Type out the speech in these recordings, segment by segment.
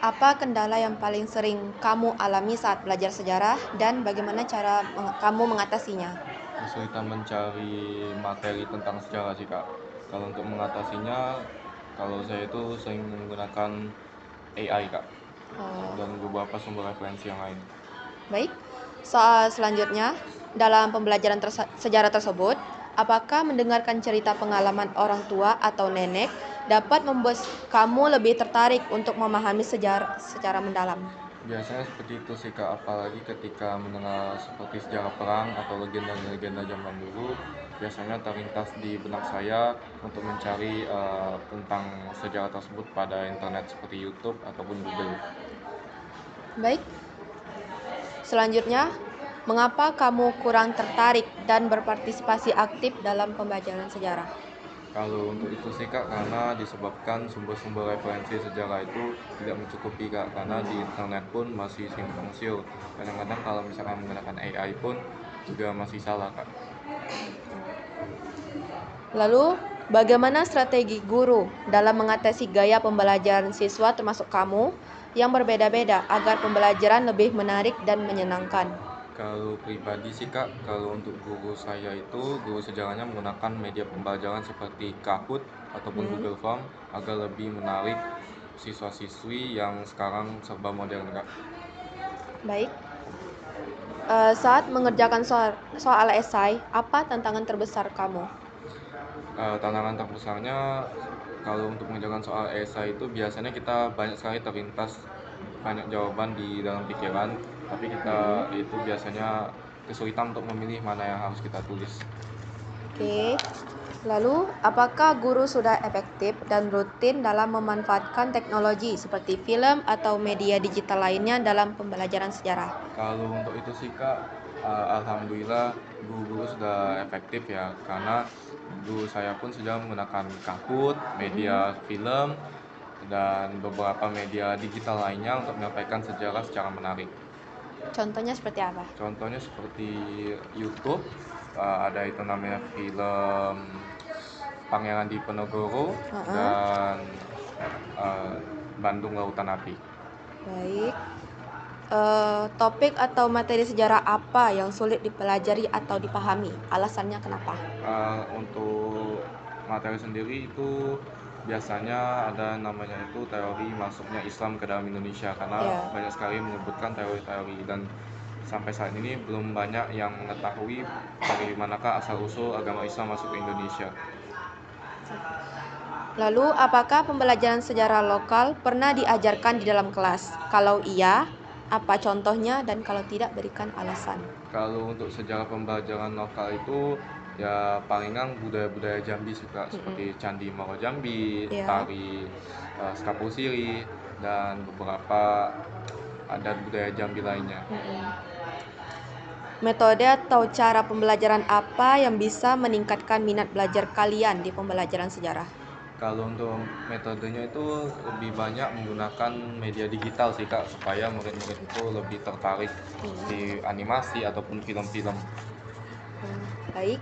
Apa kendala yang paling sering kamu alami saat belajar sejarah dan bagaimana cara kamu mengatasinya? Kesulitan mencari materi tentang sejarah sih, Kak. Kalau untuk mengatasinya, kalau saya itu sering menggunakan AI, Kak, dan Oh, beberapa sumber referensi yang lain. baik. Soal selanjutnya, dalam pembelajaran sejarah tersebut, apakah mendengarkan cerita pengalaman orang tua atau nenek dapat membuat kamu lebih tertarik untuk memahami sejarah secara mendalam? Biasanya seperti itu sih, Kak, apalagi ketika mendengar seperti sejarah perang atau legenda-legenda zaman dulu, biasanya terlintas di benak saya untuk mencari tentang sejarah tersebut pada internet seperti YouTube ataupun Google. Baik. Selanjutnya, mengapa kamu kurang tertarik dan berpartisipasi aktif dalam pembelajaran sejarah? Kalau untuk itu sih, Kak, karena disebabkan sumber-sumber referensi sejarah itu tidak mencukupi, Kak, karena di internet pun masih simpang siur. Kadang-kadang kalau misalkan menggunakan AI pun juga masih salah, Kak. Lalu, bagaimana strategi guru dalam mengatasi gaya pembelajaran siswa termasuk kamu yang berbeda-beda agar pembelajaran lebih menarik dan menyenangkan? Kalau pribadi sih, Kak, kalau untuk guru saya itu, guru sejarahnya menggunakan media pembelajaran seperti Kahoot ataupun Hmm, Google Form agar lebih menarik siswa-siswi yang sekarang serba modern, Kak. baik. Saat mengerjakan soal esai, apa tantangan terbesar kamu? Tantangan terbesarnya kalau untuk mengerjakan soal esai itu biasanya kita banyak sekali terlintas banyak jawaban di dalam pikiran, tapi Hmm, kita itu biasanya kesulitan untuk memilih mana yang harus kita tulis. oke. Lalu, apakah guru sudah efektif dan rutin dalam memanfaatkan teknologi seperti film atau media digital lainnya dalam pembelajaran sejarah? Kalau untuk itu sih, Kak, alhamdulillah guru-guru sudah efektif ya, karena guru saya pun sudah menggunakan Kahoot, media Mm-mm. film, dan beberapa media digital lainnya untuk menyampaikan sejarah secara menarik. Contohnya seperti apa? Contohnya seperti YouTube, ada itu namanya film Pangeran Diponegoro Heeh. dan eee, Bandung Lautan Api. Baik. Topik atau materi sejarah apa yang sulit dipelajari atau dipahami? Alasannya kenapa? Untuk materi sendiri itu biasanya ada namanya itu teori masuknya Islam ke dalam Indonesia, karena Ya. banyak sekali menyebutkan teori-teori dan sampai saat ini belum banyak yang mengetahui bagaimanakah asal-usul agama Islam masuk ke Indonesia. Lalu, apakah pembelajaran sejarah lokal pernah diajarkan di dalam kelas? Kalau iya, apa contohnya dan kalau tidak berikan alasan. Kalau untuk sejarah pembelajaran lokal itu, ya palingan budaya-budaya Jambi sih, Kak, seperti Mm-mm. Candi Moro Jambi, Ya. tari, Skapusiri, dan beberapa adat budaya Jambi lainnya. Mm-mm. Metode atau cara pembelajaran apa yang bisa meningkatkan minat belajar kalian di pembelajaran sejarah? Kalau untuk metodenya itu lebih banyak menggunakan media digital sih, Kak, supaya murid-murid itu lebih tertarik Hmm. di animasi ataupun film-film. Baik.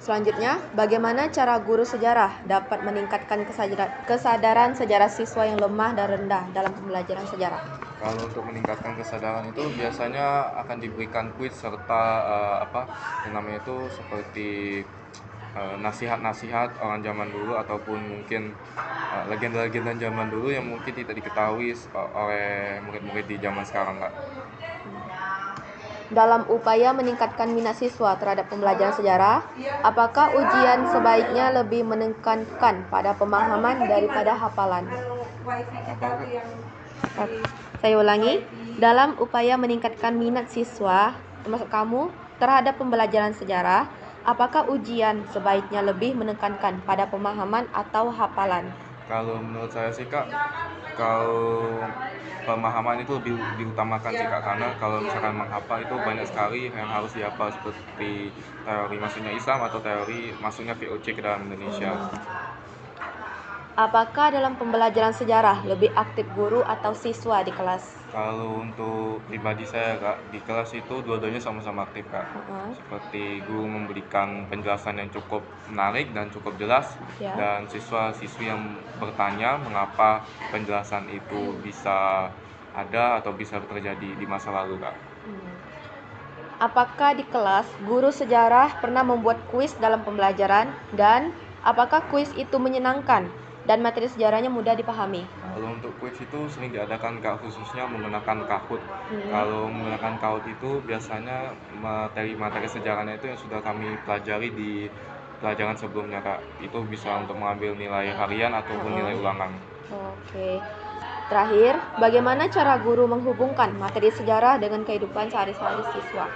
Selanjutnya, bagaimana cara guru sejarah dapat meningkatkan kesadaran sejarah siswa yang lemah dan rendah dalam pembelajaran sejarah? Kalau untuk meningkatkan kesadaran itu biasanya akan diberikan kuis serta yang namanya itu seperti nasihat-nasihat orang zaman dulu ataupun mungkin legenda-legenda zaman dulu yang mungkin tidak diketahui oleh murid-murid di zaman sekarang, Kak. Dalam upaya meningkatkan minat siswa terhadap pembelajaran sejarah, apakah ujian sebaiknya lebih menekankan pada pemahaman daripada hafalan? Apa, Kak? Saya ulangi, dalam upaya meningkatkan minat siswa, termasuk kamu, terhadap pembelajaran sejarah, apakah ujian sebaiknya lebih menekankan pada pemahaman atau hafalan? Kalau menurut saya sih, Kak, kalau pemahaman itu lebih diutamakan sih, Kak, karena kalau misalkan menghafal itu banyak sekali yang harus dihafal seperti teori masuknya Islam atau teori masuknya VOC ke dalam Indonesia. Hmm. Apakah dalam pembelajaran sejarah lebih aktif guru atau siswa di kelas? Kalau untuk pribadi saya Kak, di kelas itu dua-duanya sama-sama aktif Kak. Heeh. Seperti guru memberikan penjelasan yang cukup menarik dan cukup jelas, Ya. dan siswa-siswi yang bertanya mengapa penjelasan itu bisa ada atau bisa terjadi di masa lalu Kak. Hmm. Apakah di kelas guru sejarah pernah membuat kuis dalam pembelajaran dan apakah kuis itu menyenangkan dan materi sejarahnya mudah dipahami? Kalau untuk kuis itu sering diadakan Kak, khususnya menggunakan Kahoot. Hmm. Kalau menggunakan Kahoot itu biasanya materi-materi sejarahnya itu yang sudah kami pelajari di pelajaran sebelumnya Kak. Itu bisa untuk mengambil nilai harian ataupun nilai Heeh. ulangan. Oke. Terakhir, bagaimana cara guru menghubungkan materi sejarah dengan kehidupan sehari-hari siswa?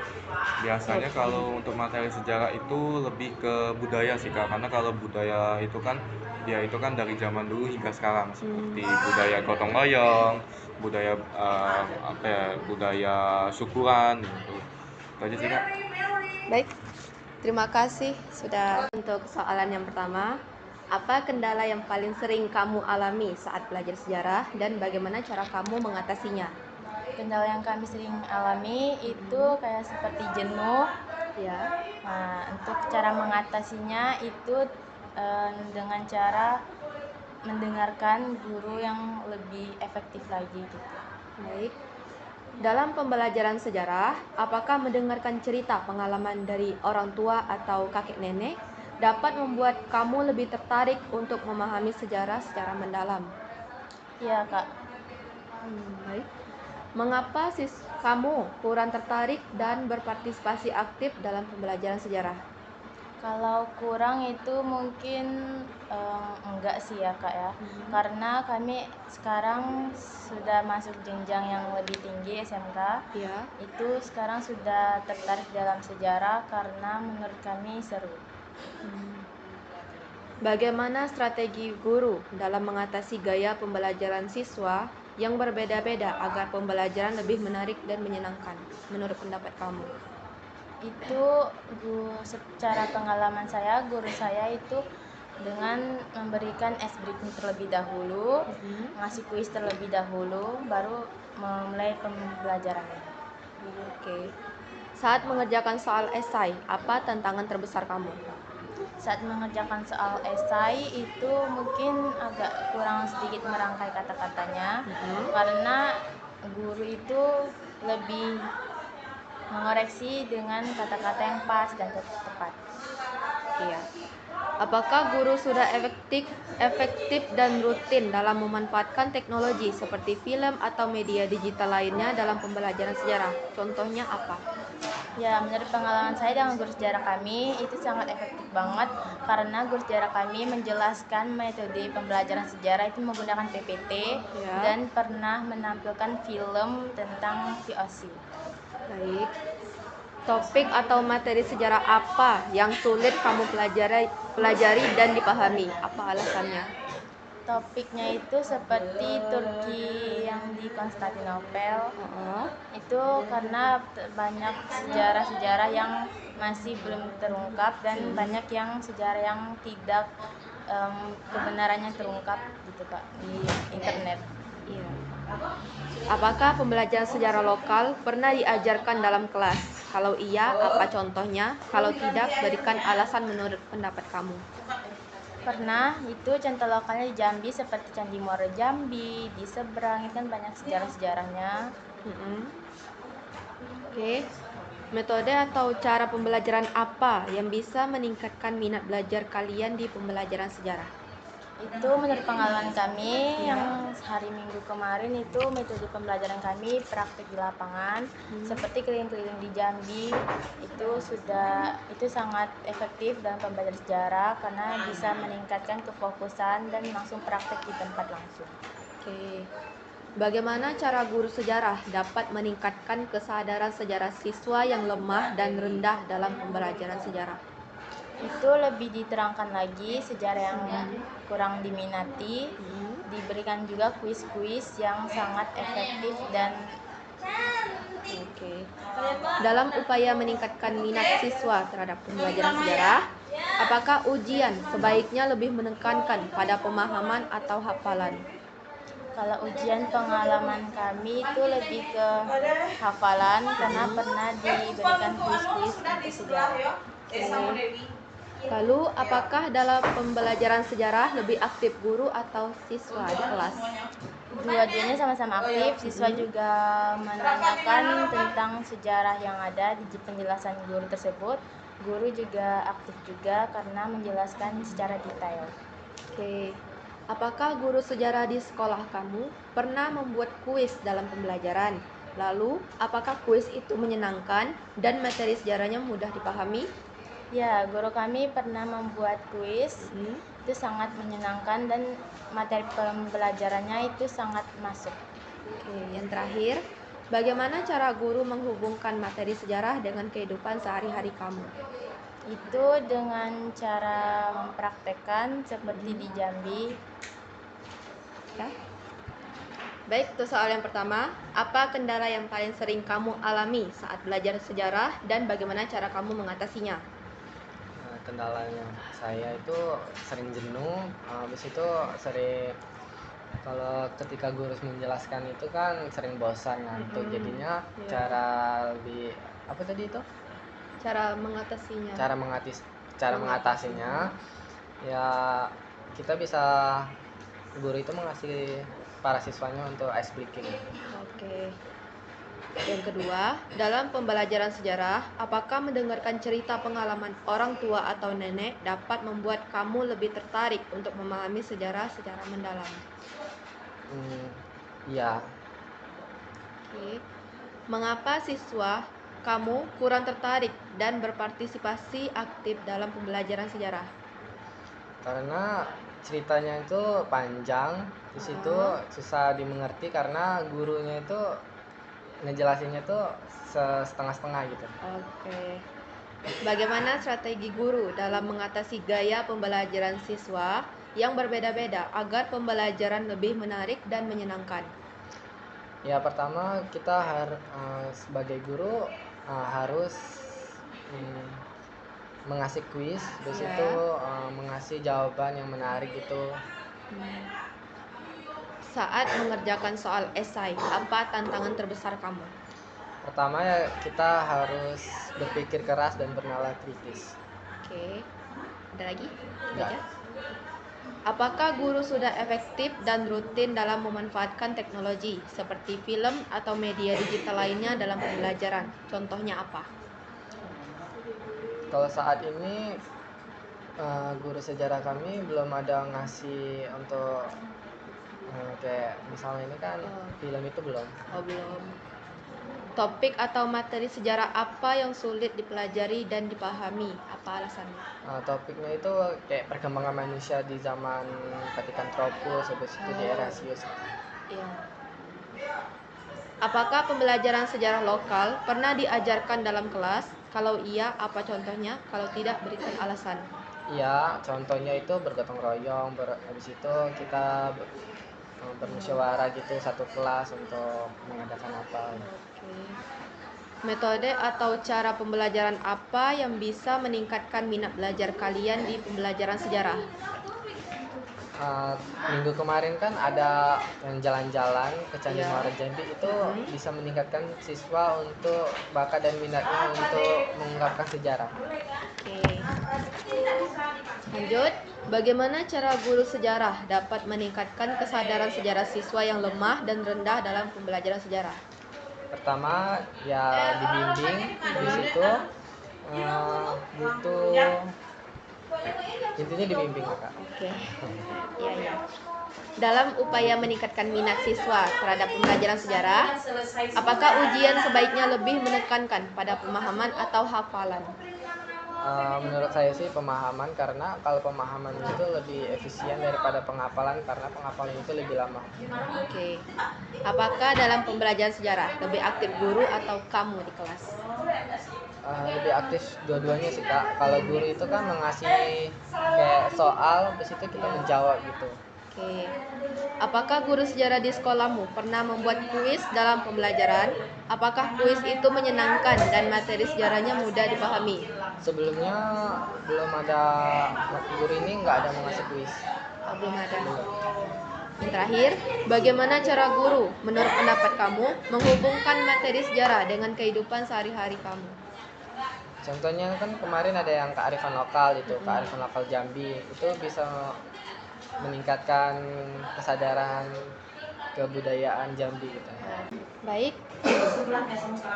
Biasanya Menurut kamu? kalau untuk materi sejarah itu lebih ke budaya sih Kak, karena kalau budaya itu kan dia itu kan dari zaman dulu hingga sekarang, seperti budaya gotong royong, budaya apa ya, budaya syukuran gitu. Itu aja sih Kak. Baik, terima kasih sudah untuk soalan yang pertama. Apa kendala yang paling sering kamu alami saat belajar sejarah dan bagaimana cara kamu mengatasinya? Kendala yang kami sering alami itu kayak seperti jenuh. Ya. Nah, untuk cara mengatasinya itu dengan cara mendengarkan guru yang lebih efektif lagi gitu. Baik. Dalam pembelajaran sejarah, apakah mendengarkan cerita pengalaman dari orang tua atau kakek nenek dapat membuat kamu lebih tertarik untuk memahami sejarah secara mendalam? Iya, Kak. Baik. Mengapa kamu kurang tertarik dan berpartisipasi aktif dalam pembelajaran sejarah? Kalau kurang itu mungkin enggak sih ya Kak ya. Karena kami sekarang sudah masuk jenjang yang lebih tinggi SMK. Ya. Itu sekarang sudah tertarik dalam sejarah karena menurut kami seru. Bagaimana strategi guru dalam mengatasi gaya pembelajaran siswa yang berbeda-beda agar pembelajaran lebih menarik dan menyenangkan menurut pendapat kamu? Itu secara pengalaman saya, guru saya itu dengan memberikan ice breaking terlebih dahulu, ngasih kuis terlebih dahulu, baru memulai pembelajarannya. Oke. Saat mengerjakan soal esai, apa tantangan terbesar kamu? Saat mengerjakan soal esai itu mungkin agak kurang sedikit merangkai kata-katanya, karena guru itu lebih mengoreksi dengan kata-kata yang pas dan tepat. Iya. Apakah guru sudah efektif dan rutin dalam memanfaatkan teknologi seperti film atau media digital lainnya dalam pembelajaran sejarah? Contohnya apa? Ya, menurut pengalaman saya dengan guru sejarah kami itu sangat efektif banget karena guru sejarah kami menjelaskan metode pembelajaran sejarah itu menggunakan PPT dan pernah menampilkan film tentang VOC. Baik. Topik atau materi sejarah apa yang sulit kamu pelajari dan dipahami? Apa alasannya? Topiknya itu seperti Turki yang di Konstantinopel. Itu karena banyak sejarah-sejarah yang masih belum terungkap dan banyak yang sejarah yang tidak kebenarannya terungkap gitu Kak di internet. Iya. Apakah pembelajaran sejarah lokal pernah diajarkan dalam kelas? Kalau iya, apa contohnya? Kalau tidak, berikan alasan menurut pendapat kamu. Pernah, itu contoh lokalnya di Jambi seperti Candi Muaro Jambi, di seberang itu kan banyak sejarah-sejarahnya. Oke. Metode atau cara pembelajaran apa yang bisa meningkatkan minat belajar kalian di pembelajaran sejarah? Itu menurut pengalaman kami yang hari Minggu kemarin itu metode pembelajaran kami praktik di lapangan seperti keliling-keliling di Jambi itu sangat efektif dalam pembelajaran sejarah karena bisa meningkatkan kefokusan dan langsung praktik di tempat langsung. Oke. Bagaimana cara guru sejarah dapat meningkatkan kesadaran sejarah siswa yang lemah dan rendah dalam pembelajaran sejarah? Itu lebih diterangkan lagi sejarah yang kurang diminati, diberikan juga kuis-kuis yang sangat efektif dan Dalam upaya meningkatkan minat siswa terhadap pembelajaran sejarah, Apakah ujian sebaiknya lebih menekankan pada pemahaman atau hafalan? Kalau ujian pengalaman kami itu lebih ke hafalan karena pernah diberikan kuis-kuis untuk sejarah. Oke. Lalu, apakah dalam pembelajaran sejarah lebih aktif guru atau siswa di kelas? Dua-duanya sama-sama aktif, siswa juga menanyakan tentang sejarah yang ada di penjelasan guru tersebut. Guru juga aktif juga karena menjelaskan secara detail. Oke. Apakah guru sejarah di sekolah kamu pernah membuat kuis dalam pembelajaran? Lalu, apakah kuis itu menyenangkan dan materi sejarahnya mudah dipahami? Ya, guru kami pernah membuat kuis, Hmm. itu sangat menyenangkan dan materi pembelajarannya itu sangat masuk. Oke, yang terakhir, bagaimana cara guru menghubungkan materi sejarah dengan kehidupan sehari-hari kamu? Itu dengan cara mempraktekkan seperti di Jambi. Ya. Baik, untuk soal yang pertama, apa kendala yang paling sering kamu alami saat belajar sejarah dan bagaimana cara kamu mengatasinya? Kendalanya saya itu sering jenuh, habis itu sering kalau ketika guru menjelaskan itu kan sering bosan ngantuk, jadinya Iya. cara lebih apa tadi itu? Cara mengatasinya. Cara mengatasinya ya kita bisa guru itu mengasih para siswanya untuk ice breaking. Oke. Yang kedua, dalam pembelajaran sejarah, apakah mendengarkan cerita pengalaman orang tua atau nenek dapat membuat kamu lebih tertarik untuk memahami sejarah secara mendalam? Iya. Oke. Mengapa siswa kamu kurang tertarik dan berpartisipasi aktif dalam pembelajaran sejarah? Karena ceritanya itu panjang, di situ susah dimengerti karena gurunya itu ngejelasinnya tuh setengah-setengah gitu. Oke. Bagaimana strategi guru dalam mengatasi gaya pembelajaran siswa yang berbeda-beda agar pembelajaran lebih menarik dan menyenangkan? Ya pertama kita sebagai guru harus mengasih kuis, terus Ya. itu mengasih jawaban yang menarik gitu. Saat mengerjakan soal esai, apa tantangan terbesar kamu? Pertama ya kita harus berpikir keras dan bernalar kritis. Oke. Ada lagi? Enggak. Aja. Apakah guru sudah efektif dan rutin dalam memanfaatkan teknologi seperti film atau media digital lainnya dalam pembelajaran? Contohnya apa? Kalau saat ini guru sejarah kami belum ada ngasih untuk kayak misalnya ini kan film itu belum. Oh, belum. Topik atau materi sejarah apa yang sulit dipelajari dan dipahami? Apa alasannya? Topiknya itu kayak perkembangan manusia di zaman Pithecanthropus, habis itu di Erasius. Iya. Apakah pembelajaran sejarah lokal pernah diajarkan dalam kelas? Kalau iya, apa contohnya? Kalau tidak, berikan alasan. Iya, contohnya itu bergotong royong, habis itu kita bermusyawarah gitu satu kelas untuk mengadakan apa. Oke. Metode atau cara pembelajaran apa yang bisa meningkatkan minat belajar kalian di pembelajaran sejarah? Minggu kemarin kan ada yang jalan-jalan ke Candi Iya. Muara Jambi itu bisa meningkatkan siswa untuk bakat dan minatnya untuk mengungkapkan sejarah. Oke. Lanjut, bagaimana cara guru sejarah dapat meningkatkan kesadaran sejarah siswa yang lemah dan rendah dalam pembelajaran sejarah? Pertama ya dibimbing, di situ butuh intinya dibimbing Kak. Oke. Iya, iya. Dalam upaya meningkatkan minat siswa terhadap pembelajaran sejarah, apakah ujian sebaiknya lebih menekankan pada pemahaman atau hafalan? Menurut saya sih pemahaman, karena kalau pemahaman itu lebih efisien daripada penghafalan karena penghafalan itu lebih lama. Oke. Apakah dalam pembelajaran sejarah lebih aktif guru atau kamu di kelas? Lebih aktif dua-duanya sih Kak. Kalau guru itu kan mengasih kayak soal, habis itu kita menjawab gitu. Oke. Apakah guru sejarah di sekolahmu pernah membuat kuis dalam pembelajaran? Apakah kuis itu menyenangkan dan materi sejarahnya mudah dipahami? Sebelumnya belum ada, guru ini nggak ada mengasih kuis. Belum ada. Yang terakhir, bagaimana cara guru, menurut pendapat kamu, menghubungkan materi sejarah dengan kehidupan sehari-hari kamu? Contohnya kan kemarin ada yang kearifan lokal itu, kearifan lokal Jambi itu bisa meningkatkan kesadaran kebudayaan Jambi gitu. Baik,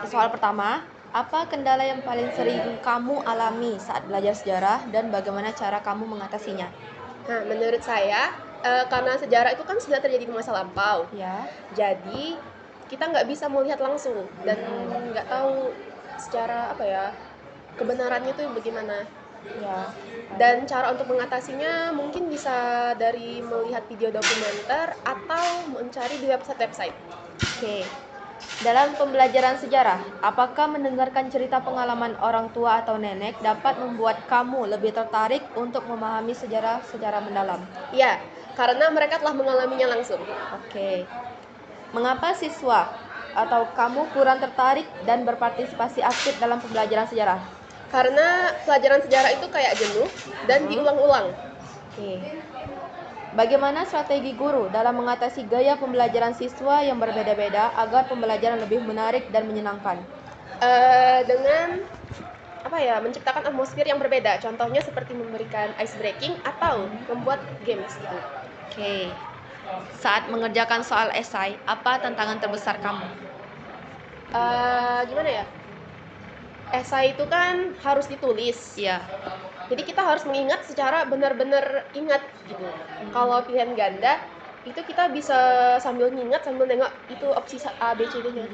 soal pertama, apa kendala yang paling sering kamu alami saat belajar sejarah dan bagaimana cara kamu mengatasinya? Nah, menurut saya, karena sejarah itu kan sudah terjadi di masa lampau, Ya, jadi kita nggak bisa melihat langsung dan nggak tahu secara kebenarannya itu bagaimana. ya. Dan cara untuk mengatasinya mungkin bisa dari melihat video dokumenter atau mencari di website-website. Oke. Dalam pembelajaran sejarah, apakah mendengarkan cerita pengalaman orang tua atau nenek dapat membuat kamu lebih tertarik untuk memahami sejarah secara mendalam? Ya, karena mereka telah mengalaminya langsung. Oke. Mengapa siswa atau kamu kurang tertarik dan berpartisipasi aktif dalam pembelajaran sejarah? Karena pelajaran sejarah itu kayak jenuh dan diulang-ulang. Oke. Bagaimana strategi guru dalam mengatasi gaya pembelajaran siswa yang berbeda-beda agar pembelajaran lebih menarik dan menyenangkan? Dengan menciptakan atmosfer yang berbeda. Contohnya seperti memberikan ice breaking atau membuat games gitu. Oke. Saat mengerjakan soal esai, apa tantangan terbesar kamu? Gimana ya? Esai itu kan harus ditulis. Iya. Jadi kita harus mengingat secara benar-benar ingat gitu. Kalau pilihan ganda itu kita bisa sambil ngingat sambil nengok itu opsi A, B, C, D-nya.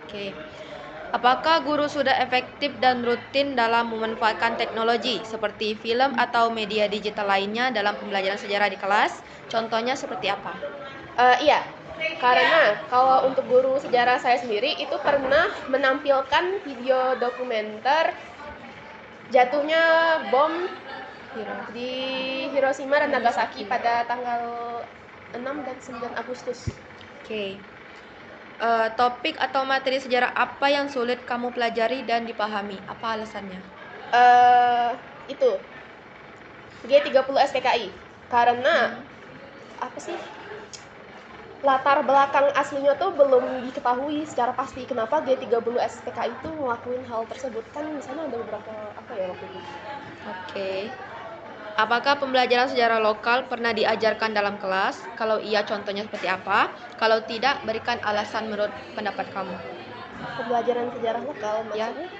Oke. Apakah guru sudah efektif dan rutin dalam memanfaatkan teknologi seperti film atau media digital lainnya dalam pembelajaran sejarah di kelas? Contohnya seperti apa? Iya, karena kalau untuk guru sejarah saya sendiri itu pernah menampilkan video dokumenter jatuhnya bom di Hiroshima dan Nagasaki pada tanggal 6 dan 9 Agustus. Oke. Topik atau materi sejarah apa yang sulit kamu pelajari dan dipahami? Apa alasannya? Itu G30 SPKI karena latar belakang aslinya tuh belum diketahui secara pasti kenapa G30 SPKI itu ngelakuin hal tersebut. Kan di sana ada beberapa waktu itu. Oke. Apakah pembelajaran sejarah lokal pernah diajarkan dalam kelas? Kalau iya, contohnya seperti apa? Kalau tidak, berikan alasan menurut pendapat kamu. Pembelajaran sejarah lokal Ya. maksudnya?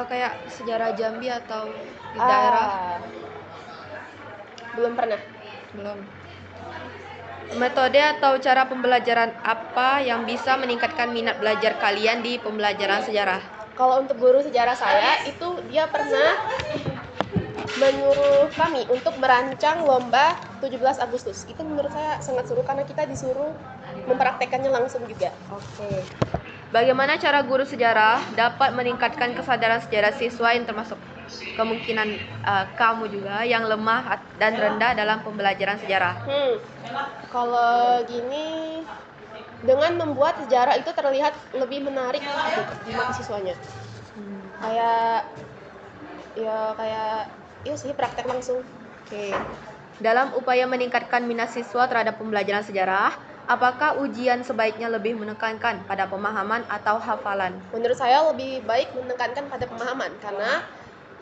Kayak sejarah Jambi atau di daerah? Belum pernah. Belum. Metode atau cara pembelajaran apa yang bisa meningkatkan minat belajar kalian di pembelajaran sejarah? Kalau untuk guru sejarah saya itu dia pernah menyuruh kami untuk merancang lomba 17 Agustus. Itu menurut saya sangat seru karena kita disuruh mempraktekannya langsung juga. Oke. Bagaimana cara guru sejarah dapat meningkatkan kesadaran sejarah siswa yang termasuk kemungkinan kamu juga yang lemah dan rendah dalam pembelajaran sejarah? Kalau gini, dengan membuat sejarah itu terlihat lebih menarik gitu di mata siswanya. Iya sih praktek langsung. Oke. Dalam upaya meningkatkan minat siswa terhadap pembelajaran sejarah, apakah ujian sebaiknya lebih menekankan pada pemahaman atau hafalan? Menurut saya lebih baik menekankan pada pemahaman karena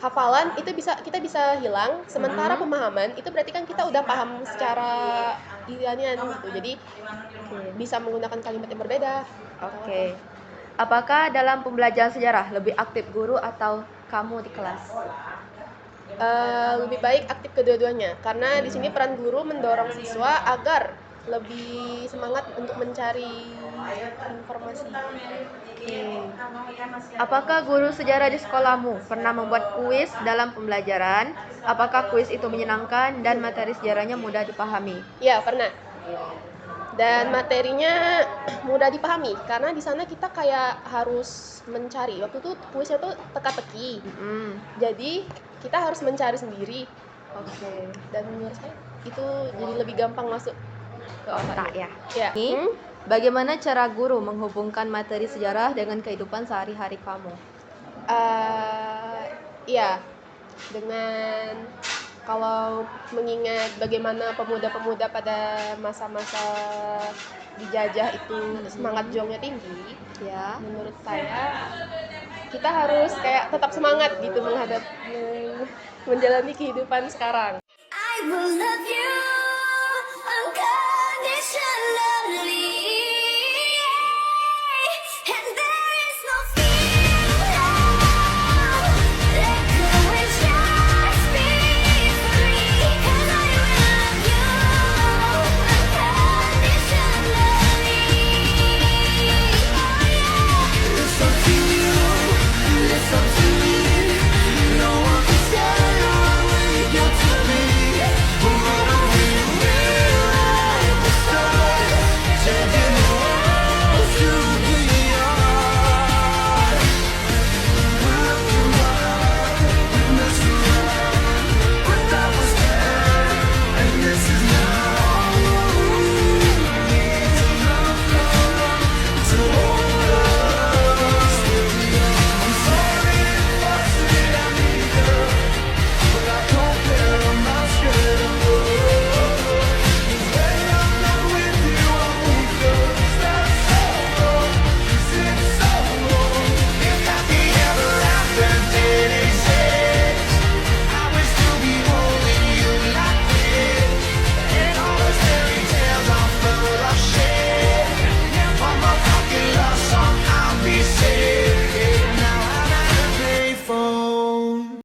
hafalan itu kita bisa hilang, sementara pemahaman itu berarti kan kita udah paham secara ilianian gitu. Jadi bisa menggunakan kalimat yang berbeda. Oke. Apakah dalam pembelajaran sejarah lebih aktif guru atau kamu di kelas? Lebih baik aktif kedua-duanya karena di sini peran guru mendorong siswa agar lebih semangat untuk mencari informasi. Apakah guru sejarah di sekolahmu pernah membuat kuis dalam pembelajaran? Apakah kuis itu menyenangkan dan materi sejarahnya mudah dipahami? Ya, pernah. Dan materinya mudah dipahami karena di sana kita kayak harus mencari. Waktu itu kuisnya tuh teka-teki. Jadi kita harus mencari sendiri Oke. Dan menurut saya itu jadi lebih gampang masuk ke Otak otak ya. ya. Ini bagaimana cara guru menghubungkan materi sejarah dengan kehidupan sehari-hari kamu? Iya, dengan kalau mengingat bagaimana pemuda-pemuda pada masa-masa dijajah itu semangat juangnya tinggi, Ya. menurut saya kita harus kayak tetap semangat gitu menjalani kehidupan sekarang. I will love you